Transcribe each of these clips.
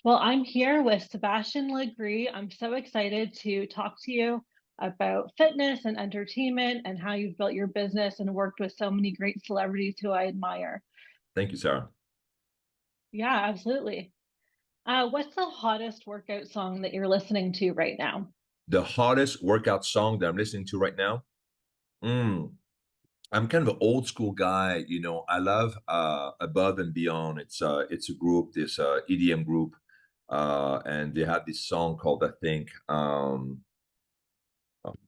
Well, I'm here with Sebastien Lagree. I'm so excited to talk to you about fitness and entertainment and how you've built your business and worked with so many great celebrities who I admire. Thank you, Sarah. Yeah, absolutely. What's the hottest workout song that you're listening to right now? The hottest workout song that I'm listening to right now. Mm, I'm kind of an old school guy. I love Above and Beyond. It's a group, this EDM group, and they have this song called I think.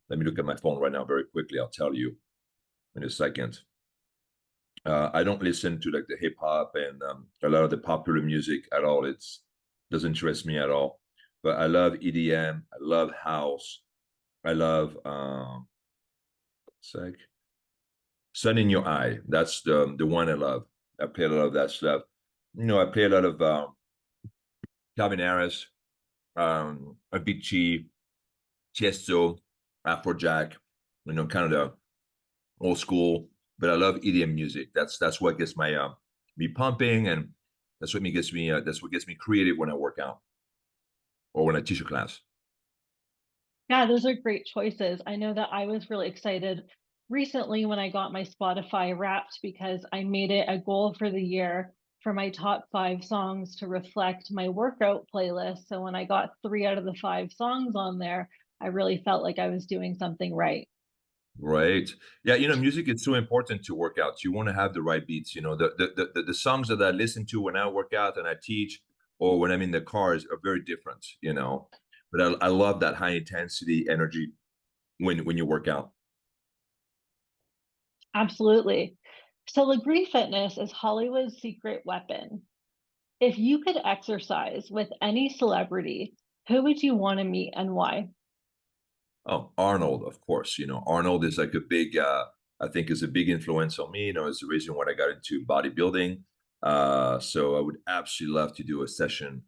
Let me look at my phone right now very quickly. I'll tell you in a second. I don't listen to like the hip hop and a lot of the popular music at all. It's doesn't interest me at all. But I love EDM. I love house. I love sec Sun in Your Eye. That's the one I love. I play a lot of that stuff. I play a lot of Calvin Harris, Avicii, Tiesto, Afrojack. Kind of the old school. But I love EDM music. That's what gets my me pumping, and that's what gets me creative when I work out or when I teach a class. Yeah, those are great choices. I know that I was really excited recently when I got my Spotify Wrapped because I made it a goal for the year for my top five songs to reflect my workout playlist. So when I got three out of the five songs on there, I really felt like I was doing something right. Right. Yeah, music is so important to work out. You want to have the right beats. The songs that I listen to when I work out and I teach or when I'm in the cars are very different. But I love that high intensity energy when you work out. Absolutely. So Lagree Fitness is Hollywood's secret weapon. If you could exercise with any celebrity, who would you want to meet and why? Oh, Arnold, of course. Arnold is like a big I think is a big influence on me. Is the reason why I got into bodybuilding. So I would absolutely love to do a session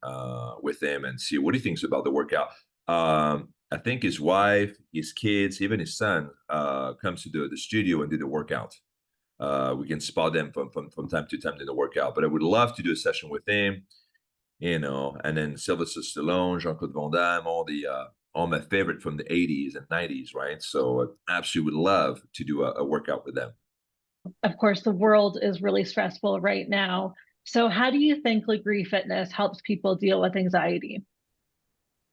with him and see what he thinks about the workout. I think his wife, his kids, even his son comes to the studio and do the workout. We can spot them from time to time in the workout. But I would love to do a session with him, and then Sylvester Stallone, Jean-Claude Van Damme, all my favorite from the 80s and 90s, right? So I absolutely would love to do a workout with them. Of course, the world is really stressful right now. So, how do you think Lagree Fitness helps people deal with anxiety?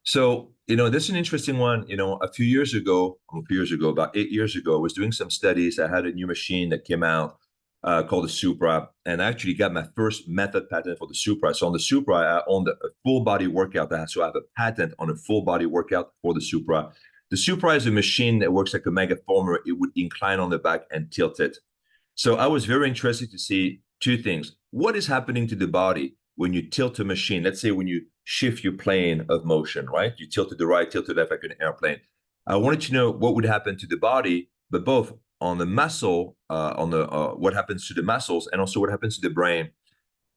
So, this is an interesting one. About 8 years ago, I was doing some studies. I had a new machine that came out called the Supra, and I actually got my first method patent for the Supra. So on the Supra, I owned a full body workout. So I have a patent on a full body workout for the Supra. The Supra is a machine that works like a megaformer. It would incline on the back and tilt it. So I was very interested to see two things. What is happening to the body when you tilt a machine? Let's say when you shift your plane of motion, right? You tilt to the right, tilt to the left like an airplane. I wanted to know what would happen to the body, but both on the muscle, on the what happens to the muscles, and also what happens to the brain.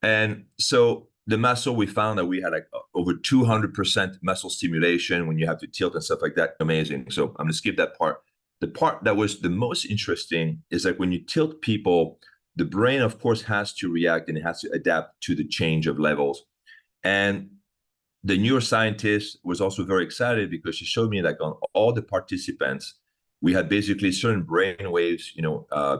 And so the muscle, we found that we had like over 200% muscle stimulation when you have to tilt and stuff like that. Amazing. So I'm going to skip that part. The part that was the most interesting is like when you tilt people, the brain, of course, has to react and it has to adapt to the change of levels. And the neuroscientist was also very excited because she showed me like on all the participants, we had basically certain brain waves,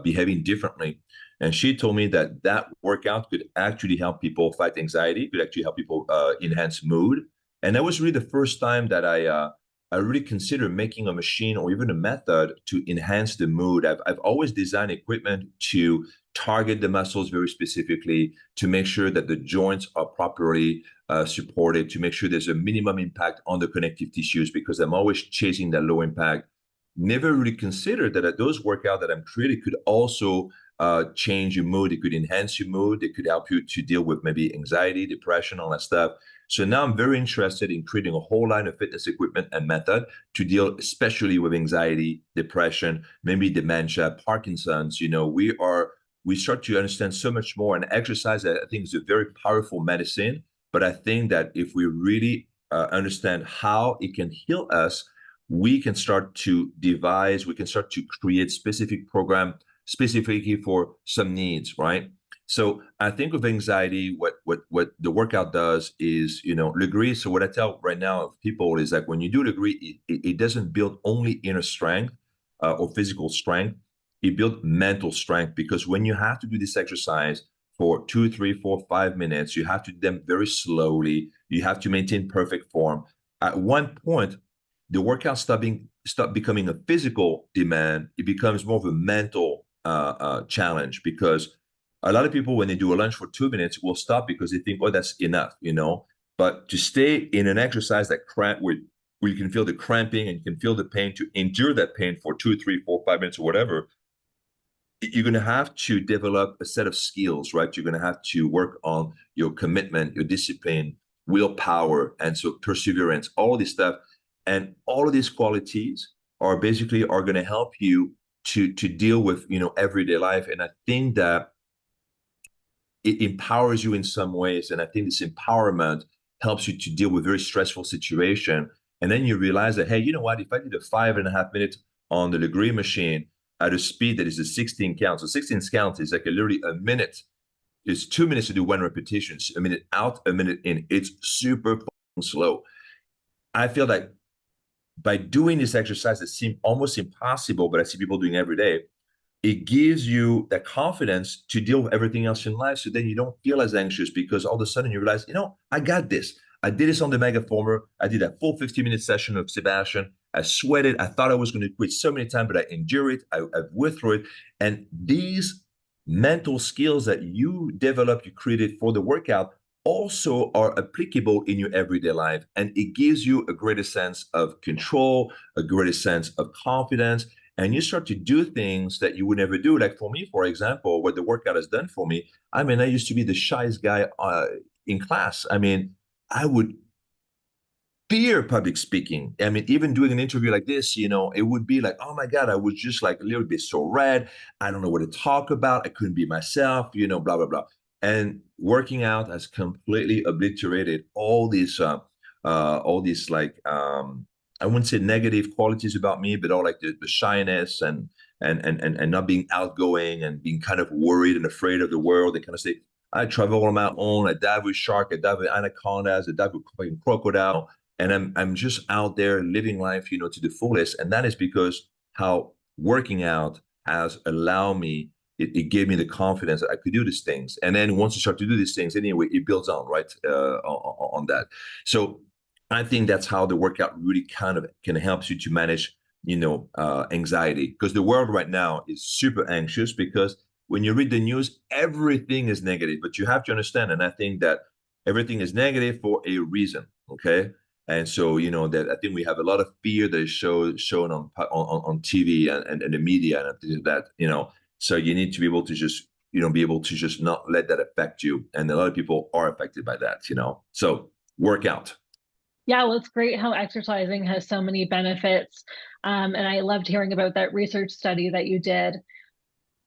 behaving differently. And she told me that that workout could actually help people fight anxiety, could actually help people enhance mood. And that was really the first time that I really considered making a machine or even a method to enhance the mood. I've always designed equipment to target the muscles very specifically, to make sure that the joints are properly supported, to make sure there's a minimum impact on the connective tissues, because I'm always chasing that low impact. Never really considered that those workouts that I'm creating could also change your mood. It could enhance your mood. It could help you to deal with maybe anxiety, depression, all that stuff. So now I'm very interested in creating a whole line of fitness equipment and method to deal especially with anxiety, depression, maybe dementia, Parkinson's. We start to understand so much more. And exercise, I think, is a very powerful medicine. But I think that if we really understand how it can heal us, we can start to devise, we can start to create specific program specifically for some needs, right? So I think with anxiety, what the workout does is, Lagree. So what I tell right now of people is that when you do Lagree, it doesn't build only inner strength or physical strength. It builds mental strength because when you have to do this exercise for 2, 3, 4, 5 minutes, you have to do them very slowly. You have to maintain perfect form. At one point, the workout stop becoming a physical demand. It becomes more of a mental challenge because a lot of people, when they do a lunge for 2 minutes, will stop because they think, oh, that's enough. But to stay in an exercise that where you can feel the cramping and you can feel the pain, to endure that pain for 2, 3, 4, 5 minutes or whatever, you're going to have to develop a set of skills, right? You're going to have to work on your commitment, your discipline, willpower, and so perseverance, all this stuff. And all of these qualities are going to help you to deal with, everyday life. And I think that it empowers you in some ways. And I think this empowerment helps you to deal with very stressful situation. And then you realize that, hey, you know what? If I did a 5.5 minutes on the Lagree machine at a speed that is a 16 count, so 16 count is like literally a minute. It's 2 minutes to do one repetition, a minute out, a minute in. It's super slow. I feel like by doing this exercise that seems almost impossible, but I see people doing every day, it gives you that confidence to deal with everything else in life. So then you don't feel as anxious because all of a sudden you realize, I got this. I did this on the Megaformer. I did a full 15-minute session of Sebastien. I sweated. I thought I was going to quit so many times, but I endured it. I went through it. And these mental skills that you develop, you created for the workout also are applicable in your everyday life. And it gives you a greater sense of control, a greater sense of confidence, and you start to do things that you would never do. Like for me, for example, what the workout has done for me, I mean, I used to be the shyest guy in class. I mean, I would fear public speaking. I mean, even doing an interview like this, it would be like, oh my God, I was just like a little bit so red. I don't know what to talk about. I couldn't be myself, blah, blah, blah. And working out has completely obliterated all these like, I wouldn't say negative qualities about me, but all like the shyness and not being outgoing and being kind of worried and afraid of the world. They kind of say, I travel on my own. I dive with shark. I dive with anacondas. I dive with crocodile. And I'm just out there living life, to the fullest. And that is because how working out has allowed me, it gave me the confidence that I could do these things. And then once you start to do these things, anyway, it builds on, right, on that. So I think that's how the workout really kind of can help you to manage, anxiety. Because the world right now is super anxious because when you read the news, everything is negative. But you have to understand, and I think that everything is negative for a reason, okay? And so, that I think we have a lot of fear that is shown on TV and the media and things like that. So you need to be able to just, be able to just not let that affect you. And a lot of people are affected by that. So work out. Yeah, well, it's great how exercising has so many benefits. And I loved hearing about that research study that you did.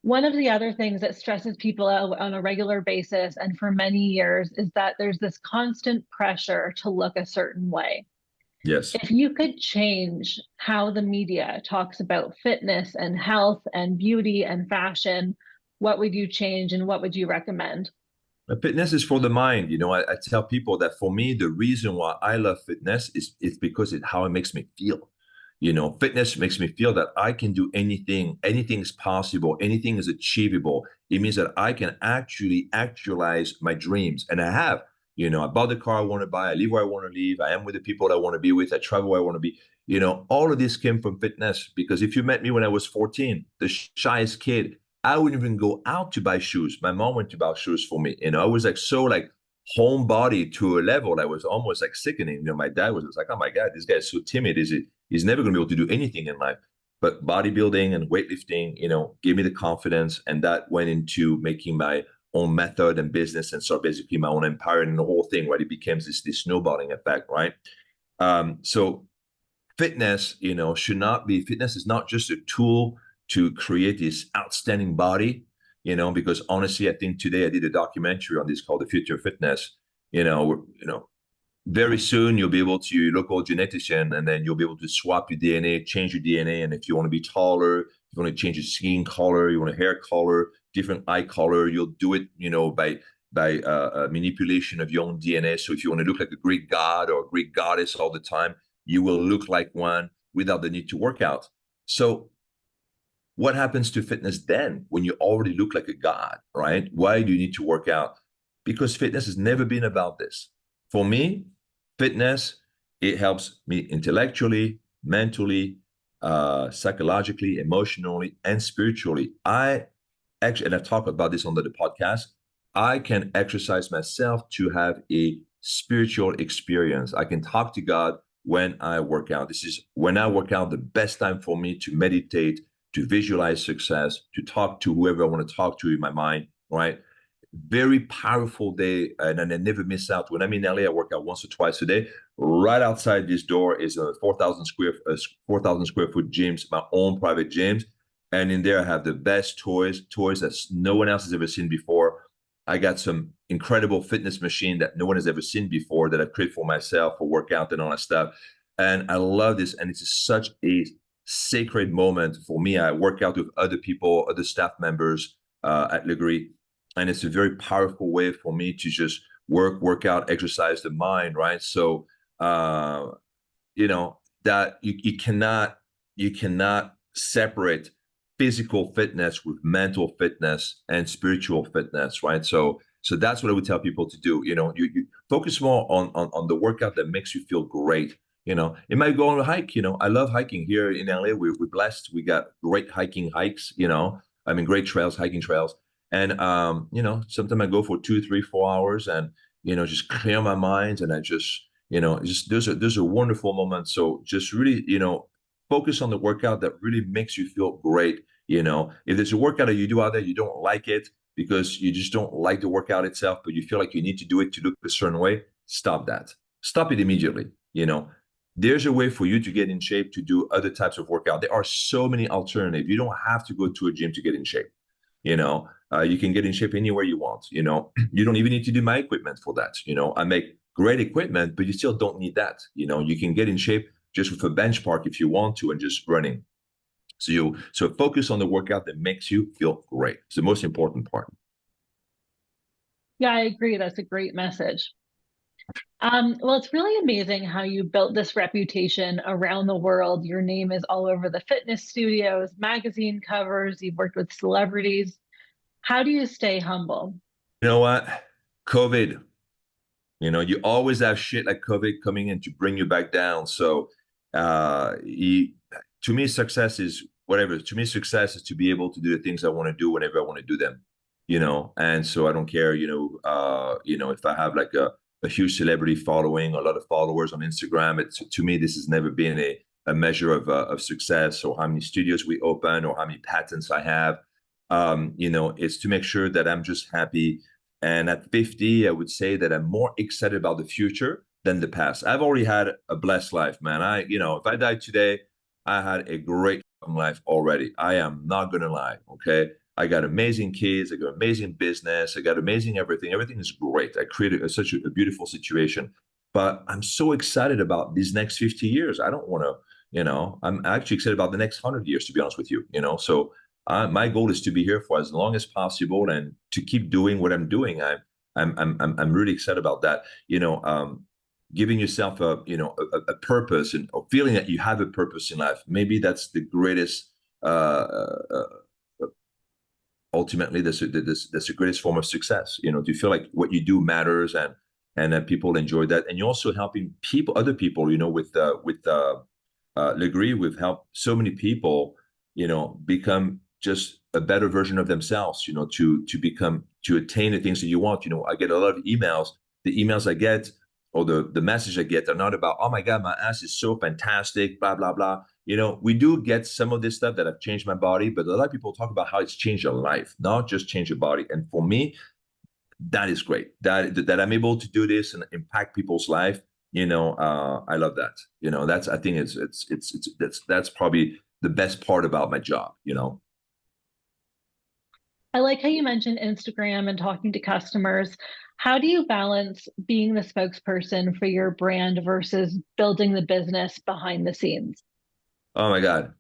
One of the other things that stresses people out on a regular basis and for many years is that there's this constant pressure to look a certain way. Yes. If you could change how the media talks about fitness and health and beauty and fashion, what would you change and what would you recommend? Fitness is for the mind. I tell people that for me, the reason why I love fitness is because how it makes me feel. Fitness makes me feel that I can do anything, anything is possible, anything is achievable. It means that I can actually actualize my dreams. And I have, I bought the car I want to buy, I live where I want to live, I am with the people I want to be with, I travel where I want to be. All of this came from fitness because if you met me when I was 14, the shyest kid, I wouldn't even go out to buy shoes. My mom went to buy shoes for me. I was like so like homebody to a level that was almost like sickening. My dad was like, oh my God, this guy is so timid. He's never going to be able to do anything in life. But bodybuilding and weightlifting, gave me the confidence. And that went into making my own method and business and start basically my own empire and the whole thing, right? It became this snowballing effect, right? So fitness, fitness is not just a tool to create this outstanding body, because honestly, I think today I did a documentary on this called The Future of Fitness. Very soon you'll be able to local genetician and then you'll be able to swap your DNA, change your DNA. And if you want to be taller, if you want to change your skin color, you want a hair color, different eye color, you'll do it, by manipulation of your own DNA. So if you want to look like a Greek god or a Greek goddess all the time, you will look like one without the need to work out. So what happens to fitness then when you already look like a god, right? Why do you need to work out? Because fitness has never been about this. For me, fitness, it helps me intellectually, mentally, psychologically, emotionally, and spiritually. And I talk about this on the podcast, I can exercise myself to have a spiritual experience. I can talk to God when I work out. This is when I work out, the best time for me to meditate, to visualize success, to talk to whoever I want to talk to in my mind, right? Very powerful day, and I never miss out. When I'm in LA, I work out once or twice a day. Right outside this door is a 4,000 square foot gyms, my own private gyms, and in there I have the best toys that no one else has ever seen before. I got some incredible fitness machine that no one has ever seen before that I create for myself for workout and all that stuff. And I love this, and it's such a sacred moment for me. I work out with other people, other staff members at Lagree, and it's a very powerful way for me to just work out, exercise the mind, right? So that you cannot separate physical fitness with mental fitness and spiritual fitness, right? So that's what I would tell people to do. You focus more on the workout that makes you feel great. It might go on a hike. I love hiking here in LA. We're blessed. We got great hiking hikes. I mean, great trails, hiking trails. And sometimes I go for 2, 3, 4 hours, and just clear my mind, and I just those are wonderful moments. So just really, focus on the workout that really makes you feel great. If there's a workout that you do out there, you don't like it because you just don't like the workout itself, but you feel like you need to do it to look a certain way, stop that. Stop it immediately. There's a way for you to get in shape to do other types of workout. There are so many alternatives. You don't have to go to a gym to get in shape. You can get in shape anywhere you want. You don't even need to do my equipment for that. I make great equipment, but you still don't need that. You can get in shape just with a bench park if you want to, and just running. So focus on the workout that makes you feel great. It's the most important part. Yeah, I agree. That's a great message. Well, it's really amazing how you built this reputation around the world. Your name is all over the fitness studios, magazine covers, you've worked with celebrities. How do you stay humble? You know what? COVID, you always have shit like COVID coming in to bring you back down. So to me, success is whatever. To me, success is to be able to do the things I want to do whenever I want to do them. And so I don't care, if I have like a huge celebrity following, a lot of followers on Instagram. To me, this has never been a measure of success, or how many studios we open, or how many patents I have. It's to make sure that I'm just happy. And at 50, I would say that I'm more excited about the future than the past. I've already had a blessed life, man. If I died today, I had a great life already. I am not gonna lie, okay? I got amazing kids. I got amazing business. I got amazing everything. Everything is great. I created such a beautiful situation. But I'm so excited about these next 50 years. I don't want to, I'm actually excited about the next 100 years, to be honest with you. So my goal is to be here for as long as possible and to keep doing what I'm doing. I'm really excited about that. Giving yourself a purpose, and or feeling that you have a purpose in life. Maybe that's the greatest. Ultimately, that's the greatest form of success. To feel like what you do matters, and that people enjoy that, and you're also helping other people. With Lagree, we've helped so many people, become just a better version of themselves, to attain the things that you want. I get a lot of emails. The emails I get, or the message I get, are not about, oh my God, my ass is so fantastic, blah, blah, blah. We do get some of this stuff that have changed my body, but a lot of people talk about how it's changed your life, not just change your body. And for me, that is great. That I'm able to do this and impact people's life. I love that. I think that's probably the best part about my job. I like how you mentioned Instagram and talking to customers. How do you balance being the spokesperson for your brand versus building the business behind the scenes? Oh my God.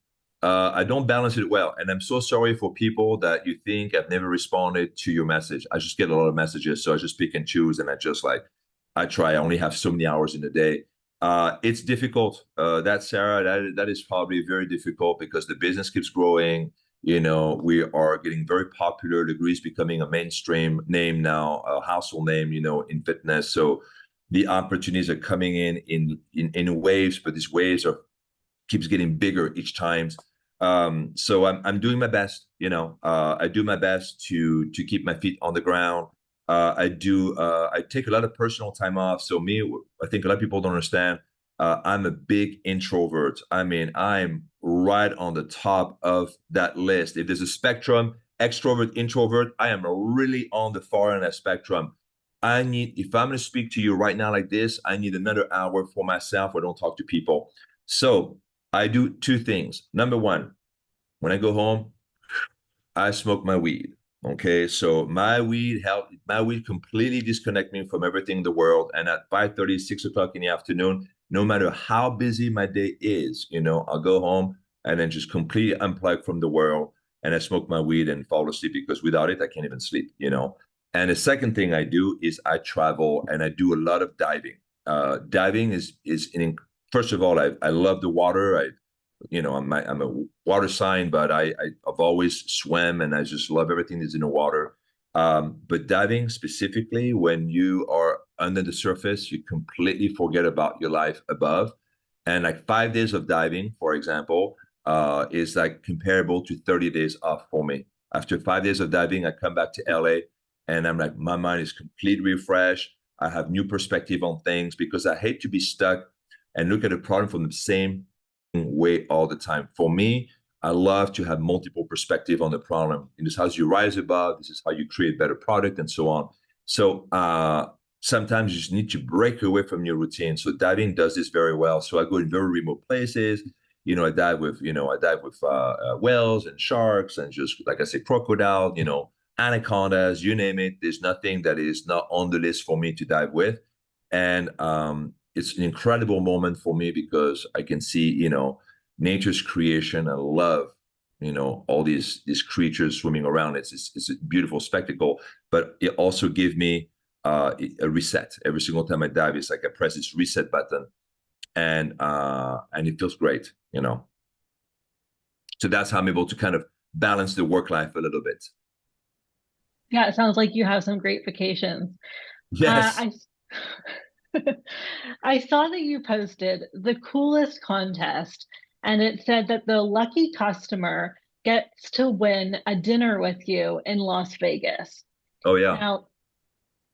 I don't balance it well. And I'm so sorry for people that you think I've never responded to your message. I just get a lot of messages. So I just pick and choose. And I just like, I try. I only have so many hours in a day. It's difficult. That Sarah, that is probably very difficult because the business keeps growing. You know, we are getting very popular. Lagree is becoming a mainstream name now, a household name, you know, in fitness. So the opportunities are coming in waves, but these waves are keeps getting bigger each time. So I'm doing my best, you know. I do my best to keep my feet on the ground. I take a lot of personal time off. So me, I think a lot of people don't understand. I'm a big introvert. I mean, I'm right on the top of that list. If there's a spectrum, extrovert, introvert, I am really on the far end of that spectrum. If I'm going to speak to you right now like this, I need another hour for myself. I don't talk to people. So I do two things. Number one, when I go home, I smoke my weed. Okay, so my weed completely disconnect me from everything in the world. And at 5:30, 6 o'clock in the afternoon, no matter how busy my day is, you know, I'll go home and then just completely unplug from the world. And I smoke my weed and fall asleep because without it, I can't even sleep, you know. And the second thing I do is I travel and I do a lot of diving. Diving first of all, I love the water. I'm a water sign, but I've always swam and I just love everything that's in the water. But diving specifically, when you are under the surface, you completely forget about your life above. And like 5 days of diving, for example, is like comparable to 30 days off for me. After 5 days of diving, I come back to LA and I'm like, my mind is completely refreshed. I have new perspective on things because I hate to be stuck and look at a problem from the same way all the time. For me, I love to have multiple perspective on the problem. And this is how you rise above. This is how you create better product and so on. So sometimes you just need to break away from your routine. So diving does this very well. So I go in very remote places. You know, I dive with whales and sharks and just like I said, crocodile. You know, anacondas. You name it. There's nothing that is not on the list for me to dive with. And it's an incredible moment for me because I can see, you know, nature's creation. I love, you know, all these creatures swimming around. It's a beautiful spectacle, but it also gives me a reset. Every single time I dive, it's like I press this reset button, and it feels great, you know. So that's how I'm able to kind of balance the work life a little bit. Yeah, it sounds like you have some great vacations. Yes. I I saw that you posted the coolest contest, and it said that the lucky customer gets to win a dinner with you in Las Vegas. Oh yeah. Now,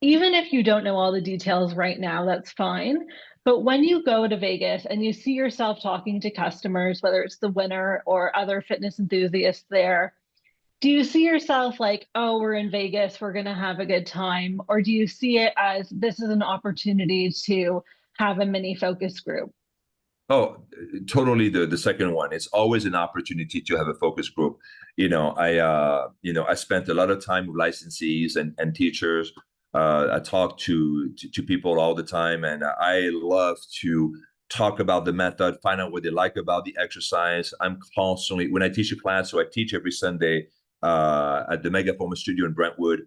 even if you don't know all the details right now, that's fine. But when you go to Vegas and you see yourself talking to customers, whether it's the winner or other fitness enthusiasts there, do you see yourself like, oh, we're in Vegas, we're going to have a good time? Or do you see it as this is an opportunity to have a mini focus group? Oh, totally the second one. It's always an opportunity to have a focus group. I spent a lot of time with licensees and teachers. I talk to people all the time, and I love to talk about the method, find out what they like about the exercise. I'm constantly when I teach a class, so I teach every Sunday at the Mega Former Studio in Brentwood.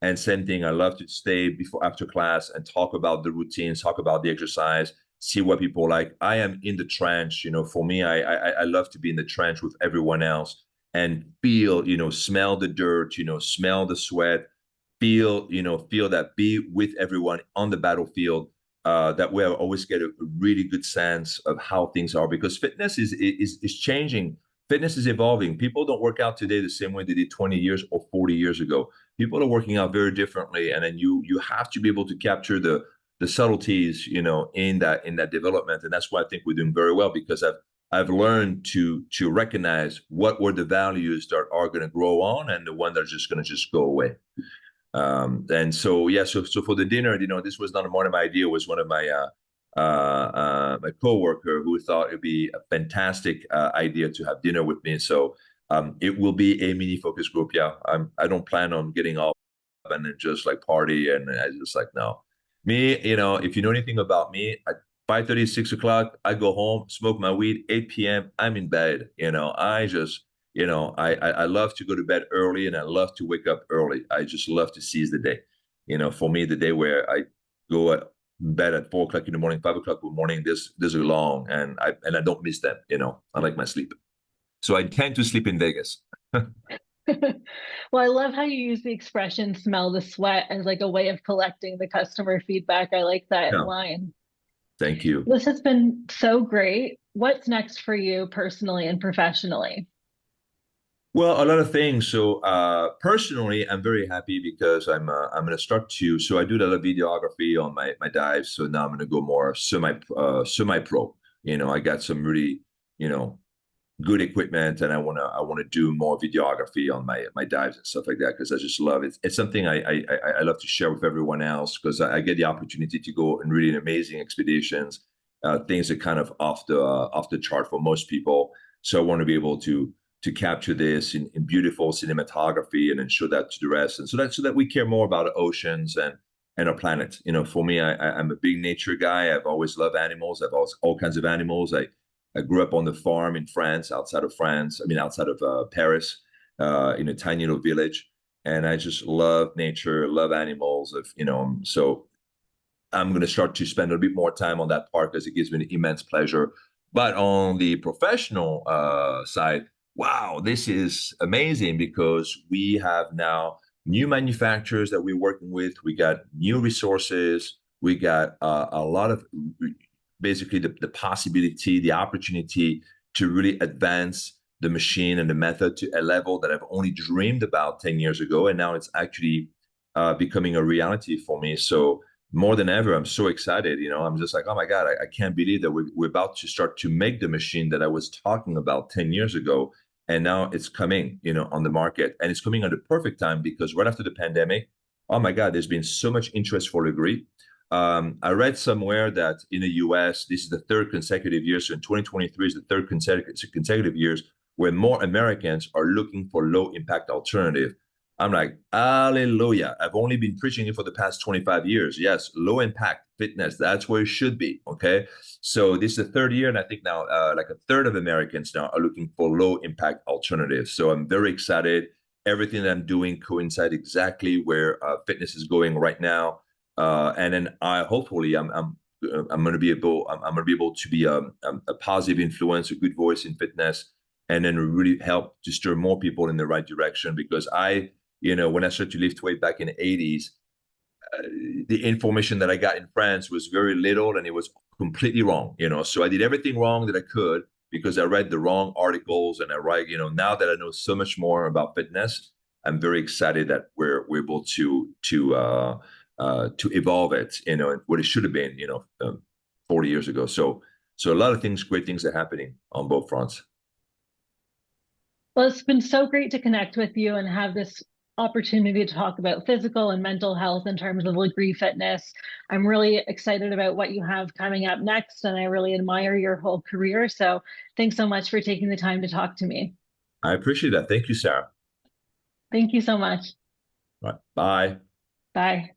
And same thing, I love to stay before after class and talk about the routines, talk about the exercise, see what people like. I am in the trench, you know. For me, I love to be in the trench with everyone else and feel, you know, smell the dirt, you know, smell the sweat, feel that, be with everyone on the battlefield. That way, I always get a really good sense of how things are because fitness is changing. Fitness is evolving. People don't work out today the same way they did 20 years or 40 years ago. People are working out very differently, and then you have to be able to capture the subtleties, you know, in that development. And that's why I think we're doing very well because I've learned to recognize what were the values that are going to grow on and the one that are just going to just go away. And so yeah, so for the dinner, you know, this was not one of my idea. It was one of my coworker who thought it'd be a fantastic idea to have dinner with me. So it will be a mini focus group. Yeah, I don't plan on getting off and then just like party and I just like no. Me, you know, if you know anything about me, 5:30, 6 o'clock, I go home, smoke my weed, 8 p.m., I'm in bed. I love to go to bed early and I love to wake up early. I just love to seize the day. For me, the day where I go at bed at 4 o'clock in the morning, 5 o'clock in the morning, this are long and I don't miss them. I like my sleep. So I tend to sleep in Vegas. Well, I love how you use the expression smell the sweat as like a way of collecting the customer feedback. I like that Yeah, line. thank you. This has been so great. What's next for you personally and professionally? Well, a lot of things. So personally, I'm very happy because I'm going to start to. So I do a lot of videography on my dives. So now I'm going to go more semi pro. I got some really you know good equipment, and I want to do more videography on my dives and stuff like that because I just love it. It's something I love to share with everyone else because I get the opportunity to go in really amazing expeditions, things that kind of off the chart for most people. So I want to be able to capture this in beautiful cinematography and then show that to the rest, and so that we care more about the oceans and our planet. For me, I'm a big nature guy. I've always loved animals. I've always all kinds of animals. I grew up on the farm in France, outside of France. I mean, outside of Paris, in a tiny little village. And I just love nature, love animals. So I'm going to start to spend a bit more time on that part because it gives me an immense pleasure. But on the professional side, wow, this is amazing because we have now new manufacturers that we're working with. We got new resources. We got a lot of basically the possibility, the opportunity to really advance the machine and the method to a level that I've only dreamed about 10 years ago. And now it's actually becoming a reality for me. So more than ever, I'm so excited. I'm just like, oh my God, I can't believe that we're about to start to make the machine that I was talking about 10 years ago. And now it's coming, on the market. And it's coming at the perfect time because right after the pandemic, oh my God, there's been so much interest for Lagree. I read somewhere that in the US, this is the third consecutive year. So in 2023 is the third consecutive years where more Americans are looking for low impact alternative. I'm like, hallelujah. I've only been preaching it for the past 25 years. Yes, low impact fitness. That's where it should be. Okay. So this is the third year. And I think now like a third of Americans now are looking for low impact alternatives. So I'm very excited. Everything that I'm doing coincides exactly where fitness is going right now. And then hopefully I'm going to be able to be a positive influence, a good voice in fitness, and then really help to stir more people in the right direction. Because when I started to lift weight back in the 80s, the information that I got in France was very little and it was completely wrong. So I did everything wrong that I could because I read the wrong articles and I write. Now that I know so much more about fitness, I'm very excited that we're able to evolve it, what it should have been, 40 years ago. So a lot of things, great things are happening on both fronts. Well, it's been so great to connect with you and have this opportunity to talk about physical and mental health in terms of Lagree Fitness. I'm really excited about what you have coming up next, and I really admire your whole career. So thanks so much for taking the time to talk to me. I appreciate that. Thank you, Sarah. Thank you so much. All right. Bye. Bye.